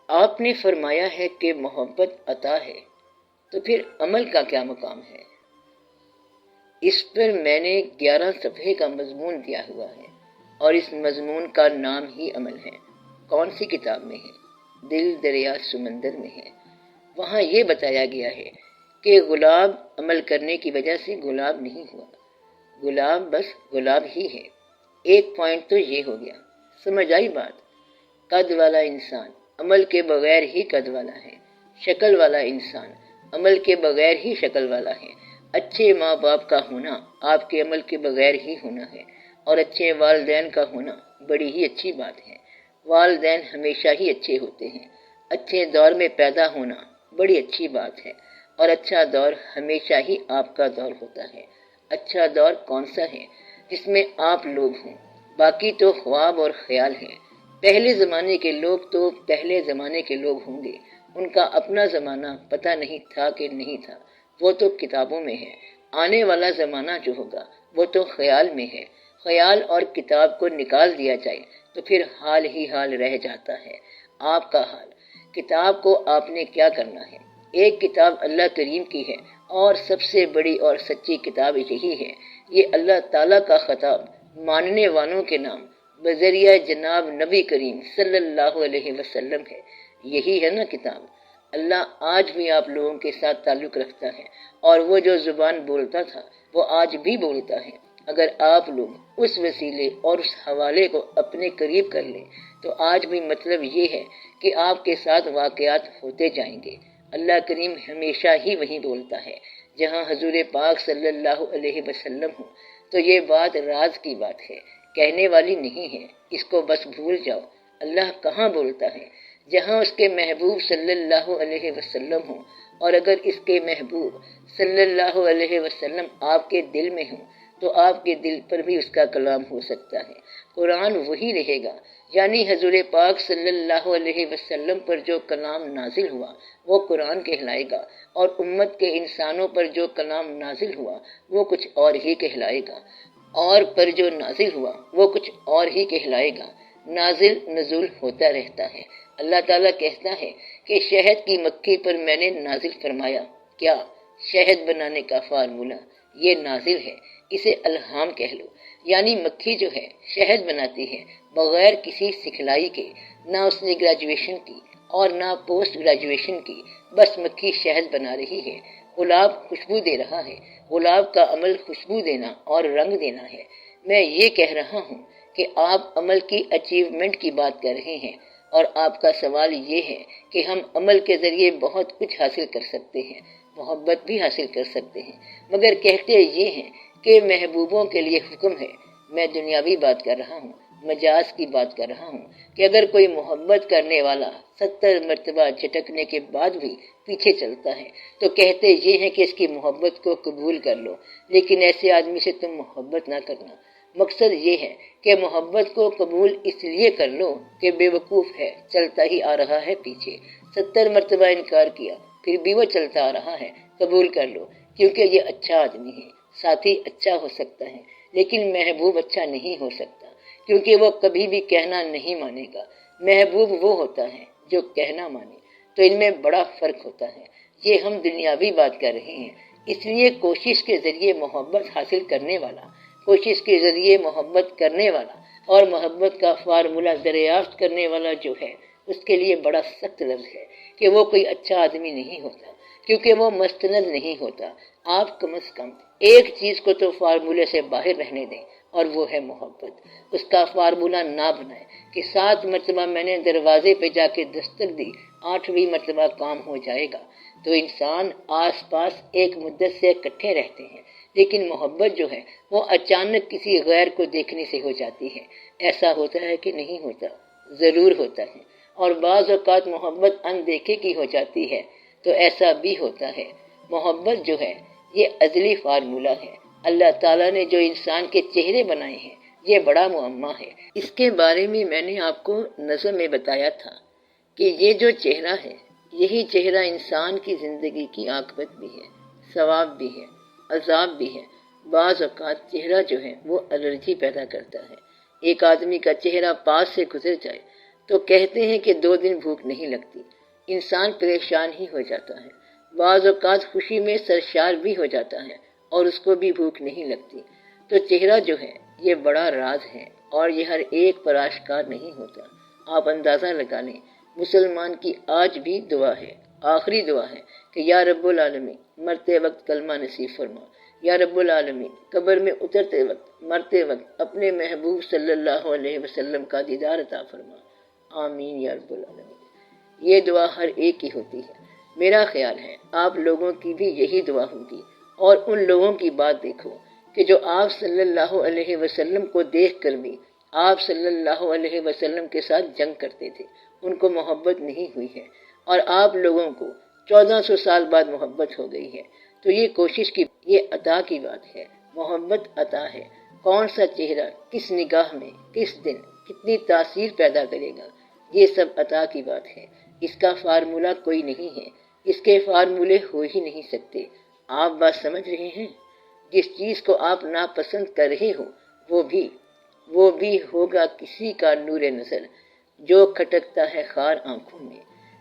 آپ نے فرمایا ہے کہ محبت عطا ہے، تو پھر عمل کا کیا مقام ہے؟ اس پر میں نے 11 صفحے کا مضمون دیا ہوا ہے، اور اس مضمون کا نام ہی عمل ہے۔ کون سی کتاب میں ہے؟ دل دریا سمندر میں ہے۔ وہاں یہ بتایا گیا ہے کہ گلاب عمل کرنے کی وجہ سے گلاب نہیں ہوا، گلاب بس گلاب ہی ہے۔ ایک پوائنٹ تو یہ ہو گیا، سمجھ آئی بات؟ قد والا انسان عمل کے بغیر ہی قد والا ہے، شکل والا انسان عمل کے بغیر ہی شکل والا ہے۔ اچھے ماں باپ کا ہونا آپ کے عمل کے بغیر ہی ہونا ہے، اور اچھے والدین کا ہونا بڑی ہی اچھی بات ہے۔ والدین ہمیشہ ہی اچھے ہوتے ہیں۔ اچھے دور میں پیدا ہونا بڑی اچھی بات ہے، اور اچھا دور ہمیشہ ہی آپ کا دور ہوتا ہے۔ اچھا دور کون سا ہے؟ جس میں آپ لوگ ہوں، باقی تو خواب اور خیال ہے۔ پہلے زمانے کے لوگ تو پہلے زمانے کے لوگ ہوں گے، ان کا اپنا زمانہ پتہ نہیں تھا کہ نہیں تھا، وہ تو کتابوں میں ہے۔ آنے والا زمانہ جو ہوگا وہ تو خیال میں ہے۔ خیال اور کتاب کو نکال دیا جائے تو پھر حال ہی حال رہ جاتا ہے۔ آپ کا حال، کتاب کو آپ نے کیا کرنا ہے؟ ایک کتاب اللہ کریم کی ہے، اور سب سے بڑی اور سچی کتاب یہی ہے۔ یہ اللہ تعالیٰ کا خطاب ماننے والوں کے نام بذریعہ جناب نبی کریم صلی اللہ علیہ وسلم ہے۔ یہی ہے نا کتاب۔ اللہ آج بھی آپ لوگوں کے ساتھ تعلق رکھتا ہے، اور وہ جو زبان بولتا تھا وہ آج بھی بولتا ہے۔ اگر آپ لوگ اس وسیلے اور اس حوالے کو اپنے قریب کر لیں تو آج بھی مطلب یہ ہے کہ آپ کے ساتھ واقعات ہوتے جائیں گے۔ اللہ کریم ہمیشہ ہی وہی بولتا ہے جہاں حضور پاک صلی اللہ علیہ وسلم ہو، تو یہ بات راز کی بات ہے، کہنے والی نہیں ہے، اس کو بس بھول جاؤ۔ اللہ کہاں بولتا ہے؟ جہاں اس کے محبوب صلی اللہ علیہ وسلم ہوں، اور اگر اس کے محبوب صلی اللہ علیہ وسلم آپ کے دل میں ہوں تو آپ کے دل پر بھی اس کا کلام ہو سکتا ہے۔ قرآن وہی رہے گا، یعنی حضور پاک صلی اللہ علیہ وسلم پر جو کلام نازل ہوا وہ قرآن کہلائے گا، اور امت کے انسانوں پر جو کلام نازل ہوا وہ کچھ اور ہی کہلائے گا، اور پر جو نازل ہوا وہ کچھ اور ہی کہلائے گا۔ نازل نزول ہوتا رہتا ہے۔ اللہ تعالیٰ کہتا ہے کہ شہد کی مکھی پر میں نے نازل فرمایا۔ کیا؟ شہد بنانے کا فارمولہ، یہ نازل ہے، اسے الہام کہہ لو۔ یعنی مکھی جو ہے شہد بناتی ہے بغیر کسی سکھلائی کے، نہ اس نے گریجویشن کی اور نہ پوسٹ گریجویشن کی، بس مکھی شہد بنا رہی ہے۔ گلاب خوشبو دے رہا ہے، گلاب کا عمل خوشبو دینا اور رنگ دینا ہے۔ میں یہ کہہ رہا ہوں کہ آپ عمل کی اچیومنٹ کی بات کر رہے ہیں، اور آپ کا سوال یہ ہے کہ ہم عمل کے ذریعے بہت کچھ حاصل کر سکتے ہیں، محبت بھی حاصل کر سکتے ہیں، مگر کہتے یہ ہیں کہ محبوبوں کے لیے حکم ہے۔ میں دنیاوی بات کر رہا ہوں، مجاز کی بات کر رہا ہوں کہ اگر کوئی محبت کرنے والا 70 مرتبہ جھٹکنے کے بعد بھی پیچھے چلتا ہے تو کہتے یہ ہیں کہ اس کی محبت کو قبول کر لو، لیکن ایسے آدمی سے تم محبت نہ کرنا۔ مقصد یہ ہے کہ محبت کو قبول اس لیے کر لو کہ بے وقوف ہے، چلتا ہی آ رہا ہے پیچھے، 70 مرتبہ انکار کیا پھر بھی وہ چلتا آ رہا ہے، قبول کر لو، کیونکہ یہ اچھا آدمی ہے۔ ساتھی اچھا ہو سکتا ہے لیکن محبوب اچھا نہیں ہو سکتا، کیونکہ وہ کبھی بھی کہنا نہیں مانے گا۔ محبوب وہ ہوتا ہے جو کہنا مانے، تو ان میں بڑا فرق ہوتا ہے۔ یہ ہم دنیاوی بات کر رہے ہیں، اس لیے کوشش کے ذریعے محبت حاصل کرنے والا، کوشش کے ذریعے محبت کرنے والا اور محبت کا فارمولہ دریافت کرنے والا جو ہے، اس کے لیے بڑا سخت لفظ ہے کہ وہ کوئی اچھا آدمی نہیں ہوتا، کیونکہ وہ مستند نہیں ہوتا۔ آپ کم از کم ایک چیز کو تو فارمولے سے باہر رہنے دیں، اور وہ ہے محبت۔ اس کا فارمولہ نہ بنائیں کہ 7 مرتبہ میں نے دروازے پہ جا کے دستک دی، 8ویں مرتبہ کام ہو جائے گا۔ تو انسان آس پاس ایک مدت سے اکٹھے رہتے ہیں، لیکن محبت جو ہے وہ اچانک کسی غیر کو دیکھنے سے ہو جاتی ہے۔ ایسا ہوتا ہے کہ نہیں ہوتا؟ ضرور ہوتا ہے، اور بعض اوقات محبت اندیکھے کی ہو جاتی ہے، تو ایسا بھی ہوتا ہے۔ محبت جو ہے یہ ازلی فارمولہ ہے۔ اللہ تعالیٰ نے جو انسان کے چہرے بنائے ہیں یہ بڑا معمہ ہے۔ اس کے بارے میں میں نے آپ کو نظم میں بتایا تھا کہ یہ جو چہرہ ہے یہی چہرہ انسان کی زندگی کی عاقبت بھی ہے، ثواب بھی ہے، عذاب بھی ہے۔ بعض اوقات چہرہ جو ہے وہ الرجی پیدا کرتا ہے۔ ایک آدمی کا چہرہ پاس سے گزر جائے تو کہتے ہیں کہ 2 دن بھوک نہیں لگتی، انسان پریشان ہی ہو جاتا ہے، بعض اوقات خوشی میں سرشار بھی ہو جاتا ہے اور اس کو بھی بھوک نہیں لگتی۔ تو چہرہ جو ہے یہ بڑا راز ہے اور یہ ہر ایک پر آشکار نہیں ہوتا۔ آپ اندازہ لگا لیں، مسلمان کی آج بھی دعا ہے، آخری دعا ہے کہ یا رب العالمین مرتے وقت کلمہ نصیب فرما، یا رب العالمین قبر میں اترتے وقت مرتے وقت اپنے محبوب صلی اللہ علیہ وسلم کا دیدار عطا فرما، آمین یا رب العالمین۔ یہ دعا ہر ایک کی ہوتی ہے۔ میرا خیال ہے آپ لوگوں کی بھی یہی دعا ہوگی، اور ان لوگوں کی بات دیکھو کہ جو آپ صلی اللہ علیہ وسلم کو دیکھ کر بھی آپ صلی اللہ علیہ وسلم کے ساتھ جنگ کرتے تھے، ان کو محبت نہیں ہوئی ہے، اور آپ لوگوں کو 1400 سال بعد محبت ہو گئی ہے۔ تو یہ کوشش کی، یہ عطا کی بات ہے، محبت عطا ہے۔ کون سا چہرہ کس نگاہ میں کس دن کتنی تاثیر پیدا کرے گا، یہ سب عطا کی بات ہے۔ اس کا فارمولہ کوئی نہیں ہے، اس کے فارمولے ہو ہی نہیں سکتے۔ آپ بات سمجھ رہے ہیں؟ جس چیز کو آپ ناپسند کر رہے ہو وہ بھی ہوگا کسی کا نور نظر جو کھٹکتا ہے خار آنکھوں میں،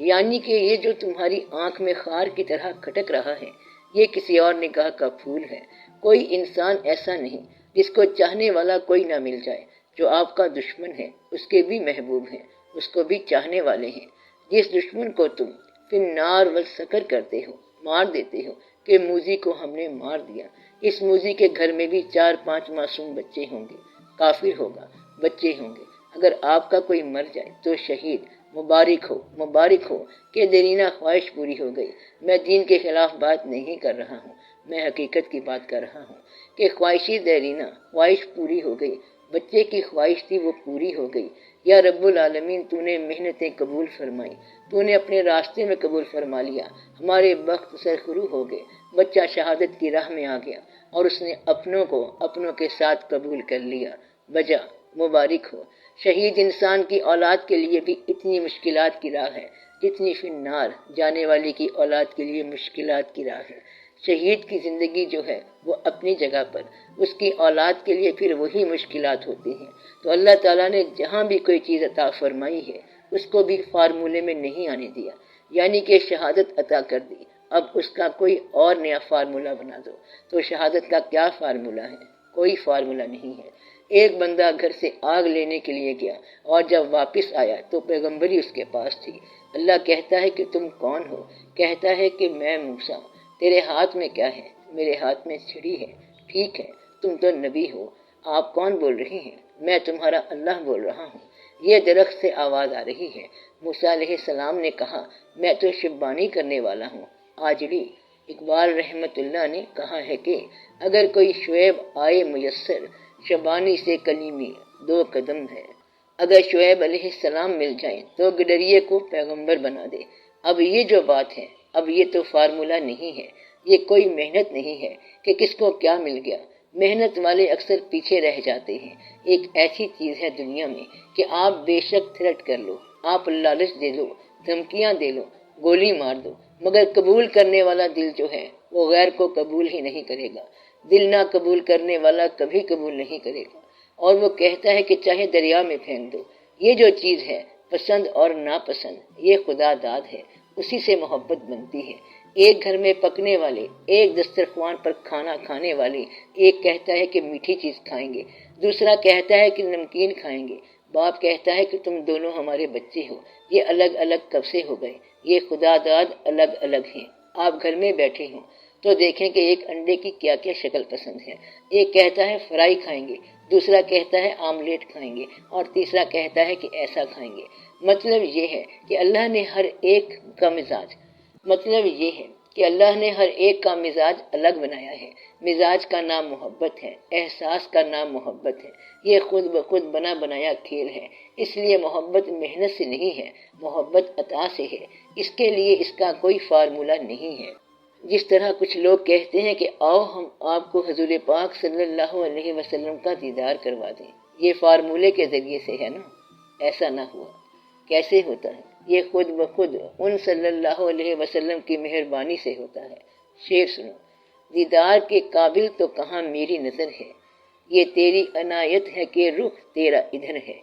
یعنی کہ یہ جو تمہاری آنکھ میں خار کی طرح کھٹک رہا ہے یہ کسی اور نگاہ کا پھول ہے۔ کوئی انسان ایسا نہیں جس کو چاہنے والا کوئی نہ مل جائے۔ جو آپ کا دشمن ہے اس کے بھی محبوب ہیں، اس کو بھی چاہنے والے ہیں۔ جس دشمن کو تم فی النار والسکر کرتے ہو، مار دیتے ہو کہ موذی کو ہم نے مار دیا، اس موذی کے گھر میں بھی 4-5 معصوم بچے ہوں گے، کافر ہوگا، بچے ہوں گے۔ اگر آپ کا کوئی مر جائے تو شہید، مبارک ہو کہ دیرینہ خواہش پوری ہو گئی۔ میں دین کے خلاف بات نہیں کر رہا ہوں، میں حقیقت کی بات کر رہا ہوں کہ خواہشی دیرینہ خواہش پوری ہو گئی، بچے کی خواہش تھی وہ پوری ہو گئی۔ یا رب العالمین تو نے محنتیں قبول فرمائی، تو نے اپنے راستے میں قبول فرما لیا، ہمارے بخت سرخرو ہو گئے، بچہ شہادت کی راہ میں آ گیا اور اس نے اپنوں کو اپنوں کے ساتھ قبول کر لیا، بجا مبارک ہو۔ شہید انسان کی اولاد کے لیے بھی اتنی مشکلات کی راہ ہے جتنی فی النار جانے والی کی اولاد کے لیے مشکلات کی راہ ہے۔ شہید کی زندگی جو ہے وہ اپنی جگہ پر، اس کی اولاد کے لیے پھر وہی مشکلات ہوتی ہیں۔ تو اللہ تعالیٰ نے جہاں بھی کوئی چیز عطا فرمائی ہے اس کو بھی فارمولے میں نہیں آنے دیا، یعنی کہ شہادت عطا کر دی، اب اس کا کوئی اور نیا فارمولہ بنا دو۔ تو شہادت کا کیا فارمولہ ہے؟ کوئی فارمولہ نہیں ہے۔ ایک بندہ گھر سے آگ لینے کے لیے گیا اور جب واپس آیا تو پیغمبری اس کے پاس تھی۔ اللہ کہتا ہے کہ تم کون ہو؟ کہتا ہے کہ میں موسیٰ ہوں۔ تیرے ہاتھ میں کیا ہے؟ میرے ہاتھ میں چھڑی ہے۔ ٹھیک ہے، تم تو نبی ہو، آپ کون بول رہے ہیں؟ میں تمہارا اللہ بول رہا ہوں۔ یہ درخت سے آواز آ رہی ہے۔ موسیٰ علیہ السلام نے کہا میں تو شبانی کرنے والا ہوں۔ آجڑی اقبال رحمت اللہ نے کہا ہے کہ اگر کوئی شعیب آئے میسر، شبانی سے کلیمی 2 قدم ہے۔ اگر شعیب علیہ السلام مل جائیں تو گڈریے کو پیغمبر بنا دے۔ اب یہ جو بات ہے، اب یہ تو فارمولہ نہیں ہے، یہ کوئی محنت نہیں ہے کہ کس کو کیا مل گیا۔ محنت والے اکثر پیچھے رہ جاتے ہیں۔ ایک ایسی چیز ہے دنیا میں کہ آپ بے شک تھرٹ کر لو، آپ لالچ دے لو، دھمکیاں دے لو، گولی مار دو، مگر قبول کرنے والا دل جو ہے وہ غیر کو قبول ہی نہیں کرے گا۔ دل نہ قبول کرنے والا کبھی قبول نہیں کرے گا، اور وہ کہتا ہے کہ چاہے دریا میں پھینک دو۔ یہ جو چیز ہے پسند اور ناپسند، یہ خدا داد ہے، اسی سے محبت بنتی ہے۔ ایک گھر میں پکنے والے، ایک دسترخوان پر کھانا کھانے والے، ایک کہتا ہے کہ میٹھی چیز کھائیں گے، دوسرا کہتا ہے کہ نمکین کھائیں گے۔ باپ کہتا ہے کہ تم دونوں ہمارے بچے ہو۔ یہ الگ الگ کب سے ہو گئے؟ یہ خدا داد الگ الگ ہیں۔ آپ گھر میں بیٹھے ہوں تو دیکھیں کہ ایک انڈے کی کیا کیا شکل پسند ہے۔ ایک کہتا ہے فرائی کھائیں گے، دوسرا کہتا ہے آملیٹ کھائیں گے، اور تیسرا کہتا ہے کہ ایسا کھائیں گے۔ مطلب یہ ہے کہ اللہ نے ہر ایک کا مزاج الگ بنایا ہے۔ مزاج کا نام محبت ہے، احساس کا نام محبت ہے۔ یہ خود بخود بنا بنایا کھیل ہے۔ اس لیے محبت محنت سے نہیں ہے، محبت عطا سے ہے۔ اس کے لیے اس کا کوئی فارمولہ نہیں ہے۔ جس طرح کچھ لوگ کہتے ہیں کہ آؤ ہم آپ کو حضور پاک صلی اللہ علیہ وسلم کا دیدار کروا دیں، یہ فارمولے کے ذریعے سے ہے نا، ایسا نہ ہوا۔ کیسے ہوتا ہے؟ یہ خود بخود ان صلی اللہ علیہ وسلم کی مہربانی سے ہوتا ہے۔ شعر سنو: دیدار کے قابل تو کہاں میری نظر ہے، یہ تیری عنایت ہے کہ رخ تیرا ادھر ہے،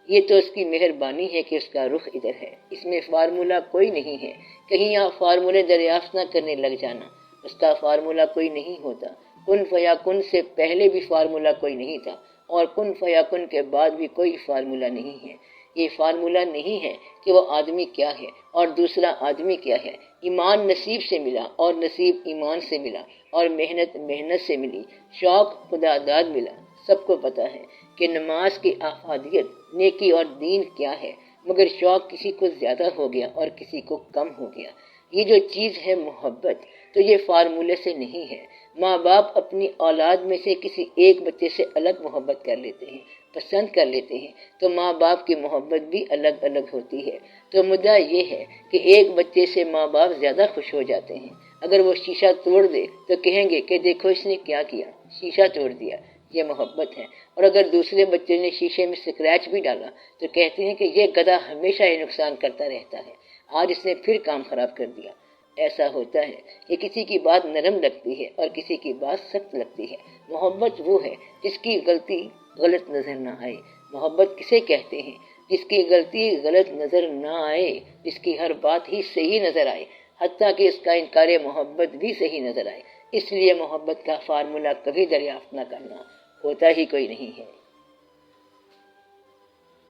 یہ تو اس کی مہربانی ہے کہ اس کا رخ ادھر ہے۔ اس میں فارمولہ کوئی نہیں ہے، کہیں آپ فارمولے دریافت نہ کرنے لگ جانا۔ اس کا فارمولہ کوئی نہیں ہوتا۔ کن فیکن سے پہلے بھی فارمولہ کوئی نہیں تھا، اور کن فیکن کے بعد بھی کوئی فارمولہ نہیں ہے۔ یہ فارمولہ نہیں ہے کہ وہ آدمی کیا ہے اور دوسرا آدمی کیا ہے۔ ایمان نصیب سے ملا اور نصیب ایمان سے ملا، اور محنت محنت سے ملی، شوق خدا داد ملا۔ سب کو پتا ہے کہ نماز کی افادیت، نیکی اور دین کیا ہے، مگر شوق کسی کو زیادہ ہو گیا اور کسی کو کم ہو گیا۔ یہ جو چیز ہے محبت، تو یہ فارمولے سے نہیں ہے۔ ماں باپ اپنی اولاد میں سے کسی ایک بچے سے الگ محبت کر لیتے ہیں، پسند کر لیتے ہیں، تو ماں باپ کی محبت بھی الگ الگ ہوتی ہے۔ تو مدعا یہ ہے کہ ایک بچے سے ماں باپ زیادہ خوش ہو جاتے ہیں۔ اگر وہ شیشہ توڑ دے تو کہیں گے کہ دیکھو اس نے کیا کیا، شیشہ توڑ دیا، یہ محبت ہے۔ اور اگر دوسرے بچے نے شیشے میں سکریچ بھی ڈالا تو کہتے ہیں کہ یہ گدھا ہمیشہ یہ نقصان کرتا رہتا ہے، آج اس نے پھر کام خراب کر دیا۔ ایسا ہوتا ہے کہ کسی کی بات نرم لگتی ہے اور کسی کی بات سخت لگتی ہے۔ محبت وہ ہے جس کی غلطی غلط نظر نہ آئے۔ محبت کسے کہتے ہیں؟ جس کی غلطی غلط نظر نہ آئے، جس کی ہر بات ہی صحیح نظر آئے، حتیٰ کہ اس کا انکار محبت بھی صحیح نظر آئے۔ اس لیے محبت کا فارمولہ کبھی دریافت نہ کرنا، ہوتا ہی کوئی نہیں ہے۔